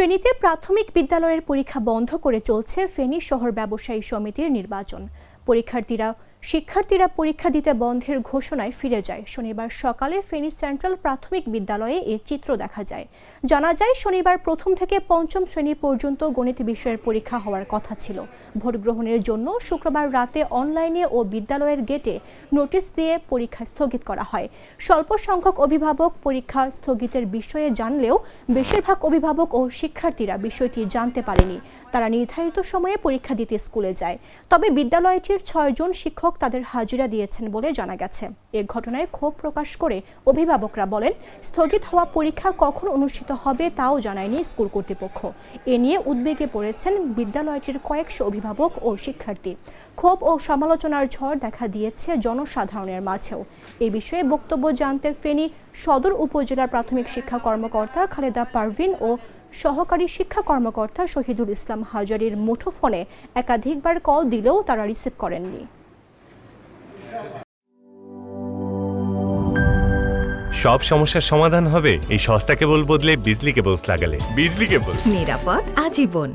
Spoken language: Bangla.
ফেনীতে প্রাথমিক বিদ্যালয়ের পরীক্ষা বন্ধ করে চলছে ফেনী শহর ব্যবসায়ী সমিতির নির্বাচন। শিক্ষার্থীরা পরীক্ষা দিতে বন্ধের ঘোষণায় ফিরে যায়। শনিবার সকালে ফেনী সেন্ট্রাল প্রাথমিক বিদ্যালয়ে এর চিত্র দেখা যায়। জানা যায়, শনিবার প্রথম থেকে পঞ্চম শ্রেণী পর্যন্ত গণিত বিষয়ের পরীক্ষা হওয়ার কথা ছিল। ভোট গ্রহণের জন্য শুক্রবার রাতে অনলাইনে ও বিদ্যালয়ের গেটে নোটিশ দিয়ে পরীক্ষা স্থগিত করা হয়। স্বল্প সংখ্যক অভিভাবক পরীক্ষা স্থগিতের বিষয়ে জানলেও বেশিরভাগ অভিভাবক ও শিক্ষার্থীরা বিষয়টি জানতে পারেনি। তারা নির্ধারিত সময়ে পরীক্ষা দিতে স্কুলে যায়। তবে বিদ্যালয়টির 6 জন শিক্ষক তাদের হাজিরা দিয়েছেন বলে জানা গেছে। এ ঘটনায় ক্ষোভ প্রকাশ করে অভিভাবকরা বলেন, স্থগিত হওয়া পরীক্ষা কখন অনুষ্ঠিত হবে তাও জানায়নি স্কুল কর্তৃপক্ষ। এ নিয়ে উদ্বেগে পড়েছেন বিদ্যালয়টির কয়েকশো অভিভাবক ও শিক্ষার্থী। ক্ষোভ ও সমালোচনার ঝড় দেখা দিয়েছে জনসাধারণের মাঝেও। এ বিষয়ে বক্তব্য জানতে ফেনী সদর উপজেলার প্রাথমিক শিক্ষা কর্মকর্তা খালেদা পারভিন ও সহকারী শিক্ষা কর্মকর্তা শহীদুল ইসলাম হাজারীর মুঠোফোনে একাধিকবার কল দিলেও তারা রিসিভ করেননি। সব সমস্যার সমাধান হবে এই সস্তা কেবল বদলে বিজলি কেবলস লাগালে। বিজলি কেবল, নিরাপদ আজীবন।